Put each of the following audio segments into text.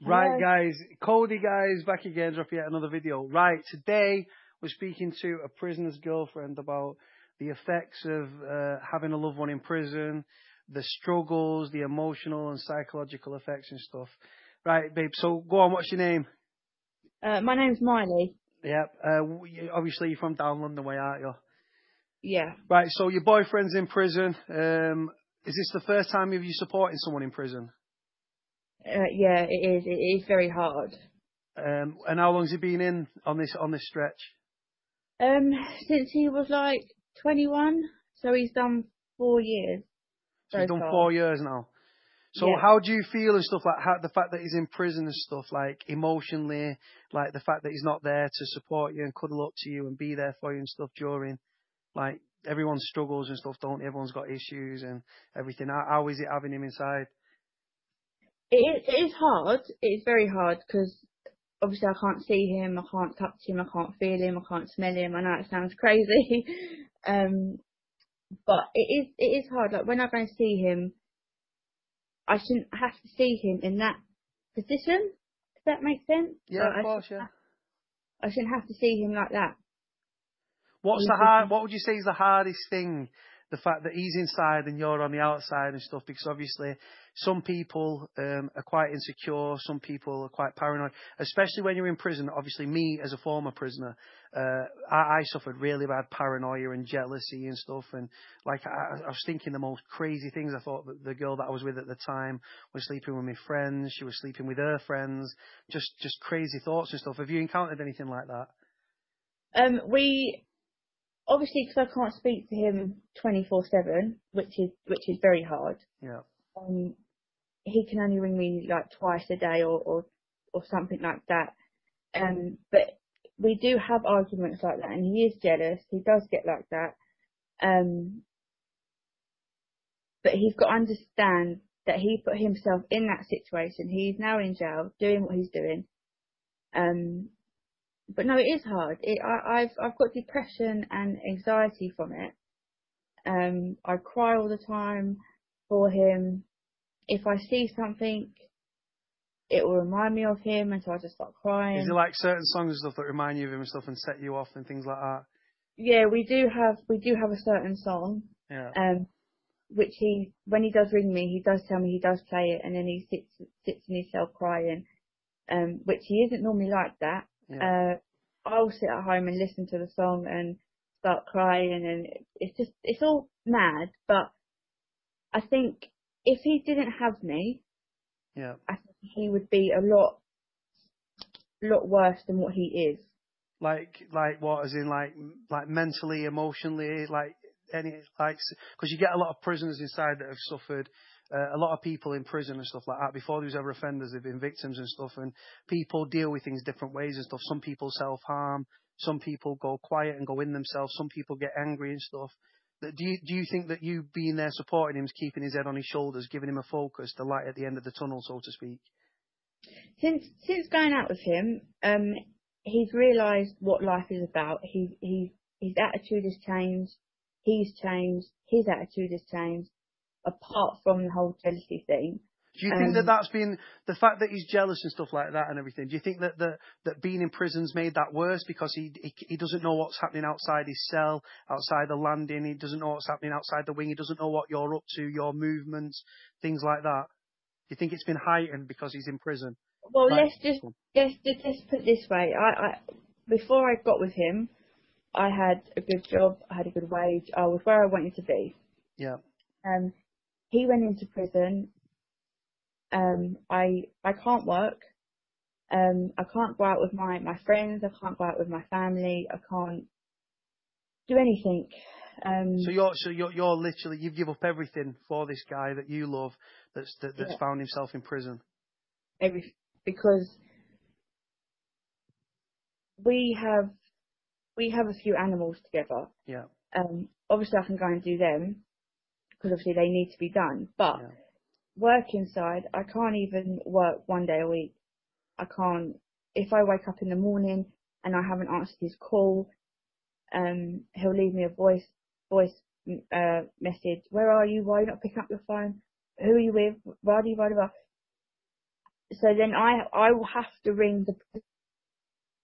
Right, Hello. guys, Cody, guys, back again, dropping yet another video. Right, today we're speaking to a prisoner's girlfriend about the effects of having a loved one in prison, the struggles, the emotional and psychological effects and stuff. Right, babe, so go on, what's your name? My name's Miley. Yep, obviously you're from down London way, aren't you? Yeah. Right, so your boyfriend's in prison. Is this the first time you supporting someone in prison? Yeah, it is. It is very hard. And how long's he been in on this stretch? Since he was like 21, so he's done 4 years So so he's done far. 4 years now. So Yeah. how do you feel and stuff, like how, the fact that he's in prison and stuff, like emotionally, like the fact that he's not there to support you and cuddle up to you and be there for you and stuff during, like everyone struggles and stuff, don't they? Everyone's got issues and everything. How is it having him inside? It is hard. It's very hard because obviously I can't see him, I can't touch him, I can't feel him, I can't smell him. I know it sounds crazy, but it is hard. Like when I go and see him, I shouldn't have to see him in that position. Does that make sense? Yeah, Like of course, yeah. I shouldn't have to see him like that. What would you say is the hardest thing? The fact that he's inside and you're on the outside and stuff, because obviously some people are quite insecure, some people are quite paranoid, especially when you're in prison. Obviously, me as a former prisoner, I suffered really bad paranoia and jealousy and stuff. And like I was thinking the most crazy things. I thought that the girl that I was with at the time was sleeping with my friends. She was sleeping with her friends. Just crazy thoughts and stuff. Have you encountered anything like that? We obviously, because I can't speak to him 24/7, which is very hard. Yeah. He can only ring me like twice a day or something like that. But we do have arguments like that, and he is jealous. He does get like that. But he's got to understand that he put himself in that situation. He's now in jail, doing what he's doing. But no, it is hard. I've got depression and anxiety from it. I cry all the time for him. If I see something, it will remind me of him, and so I just start crying. Is there like certain songs and stuff that remind you of him and stuff and set you off and things like that? Yeah, we do have a certain song. Yeah. Which when he does ring me, he does tell me he does play it, and then he sits in his cell crying. Which he isn't normally like that. Yeah. I'll sit at home and listen to the song and start crying, and it's all mad. But I think if he didn't have me, Yeah. I think he would be a lot worse than what he is. Like what? As in like mentally, emotionally, like any like because you get a lot of prisoners inside that have suffered. A lot of people in prison and stuff like that, before there was ever offenders, they've been victims and stuff, and people deal with things different ways and stuff. Some people self-harm, some people go quiet and go in themselves, some people get angry and stuff. Do you think that you being there supporting him, keeping his head on his shoulders, giving him a focus, the light at the end of the tunnel, so to speak? Since going out with him, he's realised what life is about. His attitude has changed. He's changed. His attitude has changed. Apart from the whole jealousy thing. Do you think that that's been the fact that he's jealous and stuff like that and everything? Do you think that that being in prison's made that worse because he doesn't know what's happening outside his cell, outside the landing? He doesn't know what's happening outside the wing. He doesn't know what you're up to, your movements, things like that. Do you think it's been heightened because he's in prison? Well, Like, let's just put it this way. I before I got with him, I had a good job. I had a good wage. I was where I wanted to be. Yeah. He went into prison. I can't work. I can't go out with my friends. I can't go out with my family. I can't do anything. So you're literally, you've given up everything for this guy that you love that's Yeah. found himself in prison. Because we have a few animals together. Yeah. Obviously I can go and do them because obviously they need to be done. But Yeah. work inside, I can't even work 1 day a week. I can't. If I wake up in the morning and I haven't answered his call, he'll leave me a voice message. Where are you? Why are you not picking up your phone? Who are you with? Blah, blah, blah, blah. So then I will have to ring the.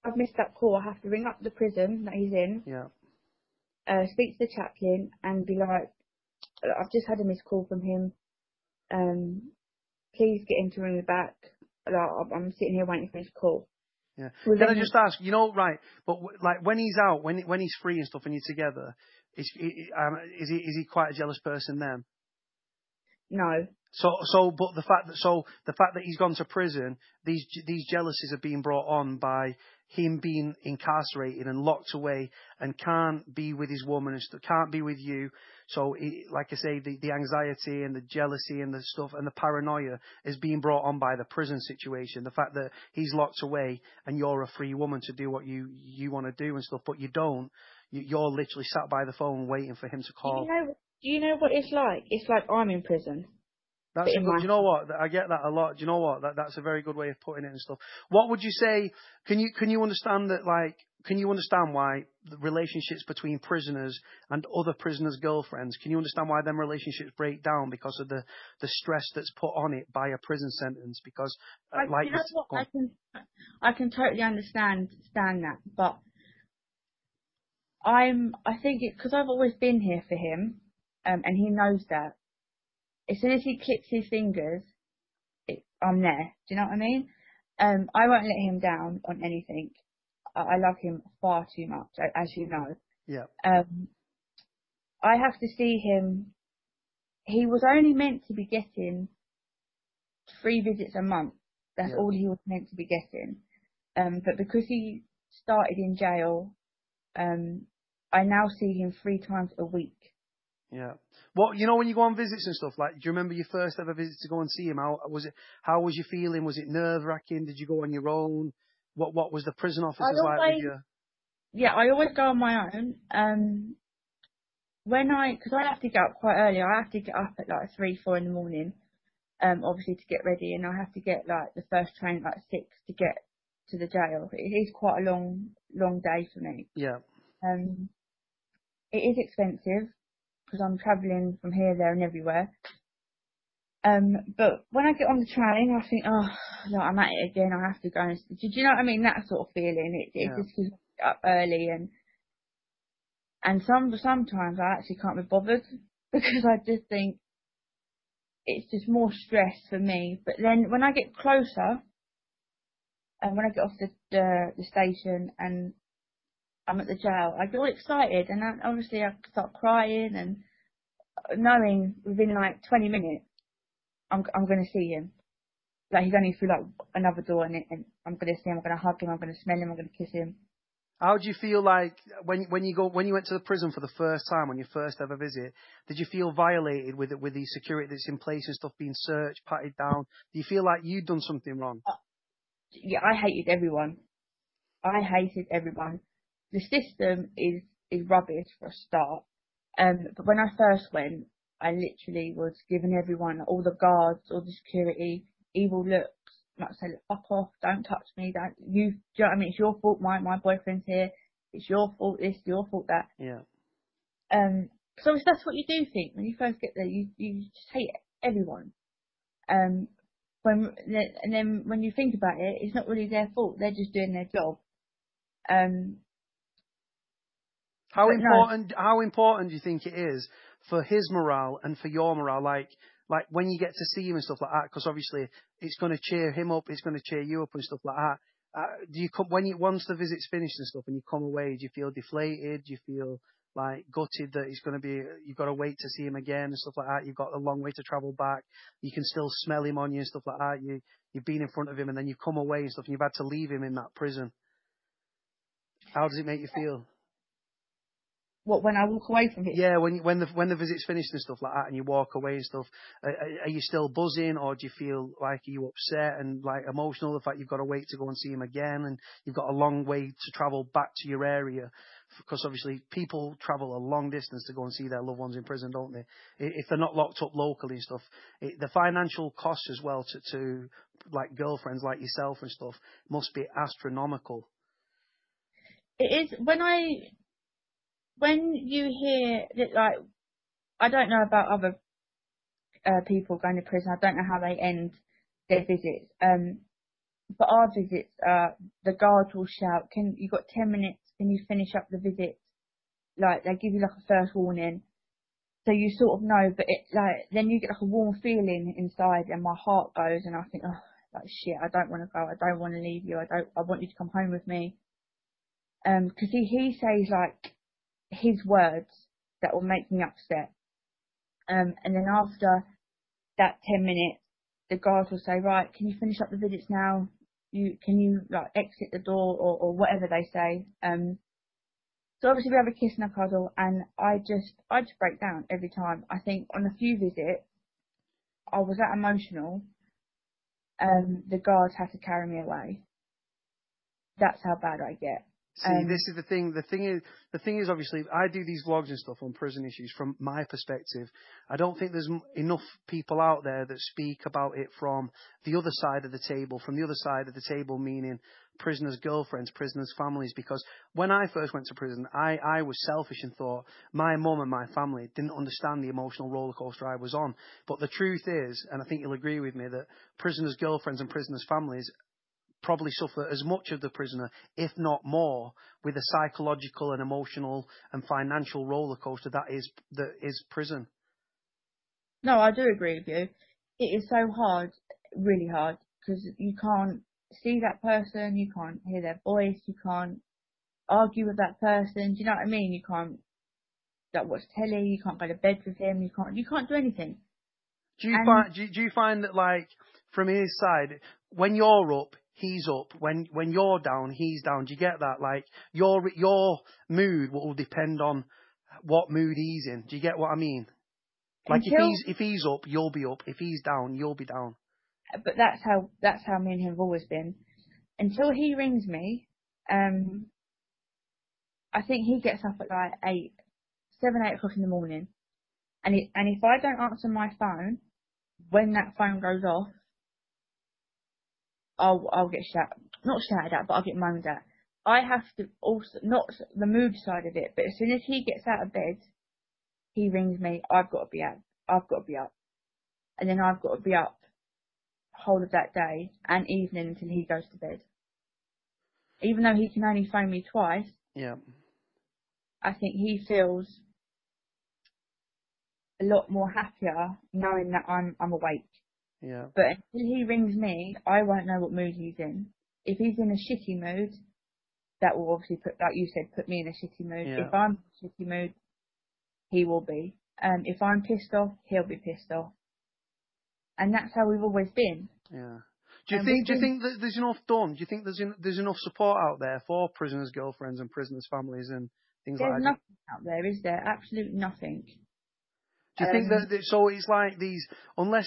I've missed that call. I have to ring up the prison that he's in. Yeah. Speak to the chaplain and be like, I've just had a missed call from him. Please get him to ring me back. Like, I'm sitting here waiting for his call. Yeah. Well, Can I then, just ask, right, but like when he's out, when he's free and stuff and you're together, is he quite a jealous person then? no. But the fact that he's gone to prison, these jealousies are being brought on by him being incarcerated and locked away and can't be with his woman and can't be with you. So, like I say, the anxiety and the jealousy and the stuff and the paranoia is being brought on by the prison situation. The fact that he's locked away and you're a free woman to do what you want to do and stuff, but you don't. You're literally sat by the phone waiting for him to call. Do you know what it's like? It's like I'm in prison. That's a good. Do you know what? I get that a lot. Do you know what? That's a very good way of putting it and stuff. What would you say? Can you understand that? Like, can you understand why the relationships between prisoners and other prisoners' girlfriends? Can you understand why them relationships break down because of the stress that's put on it by a prison sentence? Because, you know what? I can totally understand that, but I think it's because I've always been here for him, and he knows that. As soon as he clicks his fingers, I'm there. Do you know what I mean? I won't let him down on anything. I love him far too much, as you know. Yeah. I have to see him. He was only meant to be getting 3 visits a month. That's all he was meant to be getting. But because he started in jail, I now see him 3 times a week. Yeah. Well, when you go on visits and stuff, like, do you remember your first ever visit to go and see him? How was you feeling? Was it nerve wracking? Did you go on your own? What was the prison officers like with you? Yeah, I always go on my own. Because I have to get up quite early. I have to get up at like 3, 4 in the morning, obviously to get ready, and I have to get like the first train at like 6 to get to the jail. It is quite a long day for me. Yeah. It is expensive because I'm travelling from here, there, and everywhere. But when I get on the train, I think, oh, no, I'm at it again. I have to go. Do you know what I mean? That sort of feeling. It just feels up early, and sometimes I actually can't be bothered because I just think it's just more stress for me. But then when I get closer, and when I get off the station and I'm at the jail, I get all excited, and obviously I start crying and knowing within like 20 minutes I'm going to see him. Like he's only through like another door, and I'm going to see him. I'm going to hug him. I'm going to smell him. I'm going to kiss him. How do you feel like when you went to the prison for the first time on your first ever visit? Did you feel violated with the security that's in place and stuff being searched, patted down? Do you feel like you'd done something wrong? Yeah, I hated everyone. The system is rubbish for a start. But when I first went, I literally was giving everyone, all the guards, all the security, evil looks. Like I said, fuck off, don't touch me, do you know what I mean? It's your fault my boyfriend's here. It's your fault this, your fault that. Yeah. So that's what you do think when you first get there. You just hate everyone. And then when you think about it, it's not really their fault. They're just doing their job. How important do you think it is for his morale and for your morale? Like when you get to see him and stuff like that, because obviously it's going to cheer him up, it's going to cheer you up and stuff like that. Do you come once the visit's finished and stuff, and you come away? Do you feel deflated? Do you feel like gutted that it's going to be? You've got to wait to see him again and stuff like that. You've got a long way to travel back. You can still smell him on you and stuff like that. You've been in front of him and then you come away and stuff, and you've had to leave him in that prison. How does it make you feel? What, when I walk away from it? Yeah, when the visit's finished and stuff like that, and you walk away and stuff, are you still buzzing, or do you feel like are you upset and like emotional the fact you've got to wait to go and see him again, and you've got a long way to travel back to your area? Because obviously people travel a long distance to go and see their loved ones in prison, don't they? If they're not locked up locally and stuff, the financial costs as well to like girlfriends like yourself and stuff must be astronomical. It is when you hear that, like, I don't know about other people going to prison. I don't know how they end their visits. For our visits, the guards will shout, you got 10 minutes, can you finish up the visit? Like, they give you like a first warning. So you sort of know, but then you get like a warm feeling inside and my heart goes and I think, oh, like shit, I don't want to go, I don't want to leave you, I want you to come home with me. Cause he says like his words that will make me upset. And then after that 10 minutes, the guards will say, right, can you finish up the visits now? Can you like exit the door or whatever they say. So obviously we have a kiss and a cuddle, and I just break down every time. I think on a few visits, I was that emotional, the guards had to carry me away. That's how bad I get. See, this is the thing. The thing is, obviously, I do these vlogs and stuff on prison issues from my perspective. I don't think there's enough people out there that speak about it from the other side of the table. From the other side of the table, meaning prisoners' girlfriends, prisoners' families. Because when I first went to prison, I was selfish and thought my mum and my family didn't understand the emotional roller coaster I was on. But the truth is, and I think you'll agree with me, that prisoners' girlfriends and prisoners' families probably suffer as much of the prisoner, if not more, with the psychological and emotional and financial roller coaster that is prison. No, I do agree with you. It is so hard, really hard, because you can't see that person, you can't hear their voice, you can't argue with that person. Do you know what I mean? You can't like watch telly, you can't go to bed with him, you can't do anything. Do you find that, like, from his side, when you're up, he's up. When you're down, he's down. Do you get that? Like, your mood will depend on what mood he's in. Do you get what I mean? Like, if he's up, you'll be up. If he's down, you'll be down. But that's how me and him have always been. Until he rings me, I think he gets up at like 8 o'clock in the morning. And if I don't answer my phone, when that phone goes off, I'll get not shouted at, but I'll get moaned at. I have to also, not the mood side of it, but as soon as he gets out of bed, he rings me, I've got to be up. And then I've got to be up whole of that day and evening until he goes to bed. Even though he can only phone me twice, yeah, I think he feels a lot more happier knowing that I'm awake. Yeah. But until he rings me, I won't know what mood he's in. If he's in a shitty mood, that will obviously like you said, put me in a shitty mood. Yeah. If I'm in a shitty mood, he will be. If I'm pissed off, he'll be pissed off. And that's how we've always been. Yeah. Do you think that there's enough done? Do you think there's enough support out there for prisoners' girlfriends and prisoners' families and things like that? There's nothing out there, is there? Absolutely nothing. Do you think that, so it's like these, unless,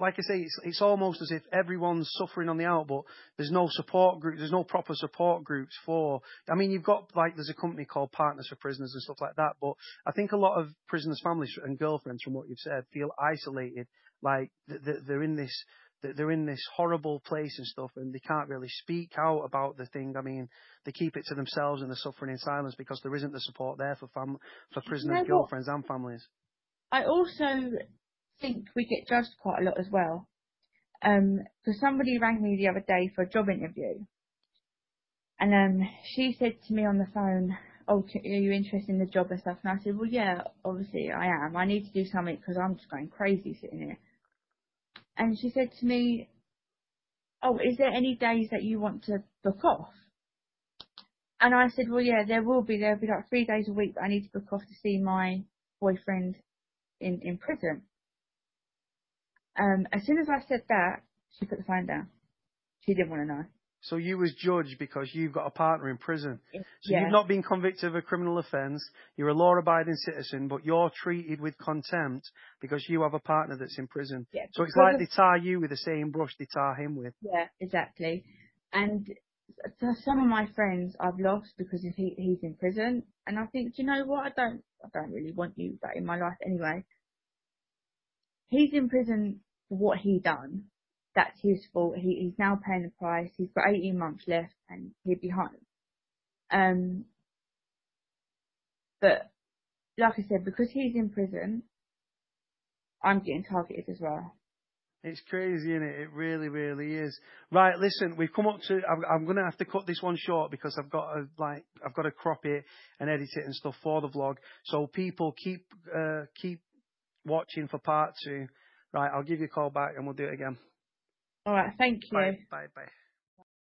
like I say, it's almost as if everyone's suffering on the out, but there's no support group, there's no proper support groups for, I mean, you've got, like, there's a company called Partners for Prisoners and stuff like that, but I think a lot of prisoners' families and girlfriends, from what you've said, feel isolated, like they're in this horrible place and stuff, and they can't really speak out about the thing. I mean, they keep it to themselves and they're suffering in silence because there isn't the support there for prisoners' girlfriends and families. I also think we get judged quite a lot as well. Because somebody rang me the other day for a job interview, and she said to me on the phone, "Oh, are you interested in the job and stuff?" And I said, "Well, yeah, obviously I am. I need to do something because I'm just going crazy sitting here." And she said to me, "Oh, is there any days that you want to book off?" And I said, "Well, yeah, there will be. There'll be like 3 days a week that I need to book off to see my boyfriend in prison." As soon as I said that, she put the phone down. She didn't want to know. So you was judged because you've got a partner in prison. So yeah. You've not been convicted of a criminal offence. You're a law-abiding citizen, but you're treated with contempt because you have a partner that's in prison. Yeah, so it's like they tar you with the same brush they tar him with. Yeah, exactly. And some of my friends I've lost because he's in prison, and I think, do you know what? I don't really want you back in my life anyway. He's in prison for what he done. That's his fault. He's now paying the price. He's got 18 months left and he'll be home. But like I said, because he's in prison, I'm getting targeted as well. It's crazy, isn't it? It really, really is. Right, listen, we've come up to. I'm going to have to cut this one short because I've got to crop it and edit it and stuff for the vlog. So people keep watching for part 2. Right, I'll give you a call back and we'll do it again. All right, thank you. Bye, bye, bye.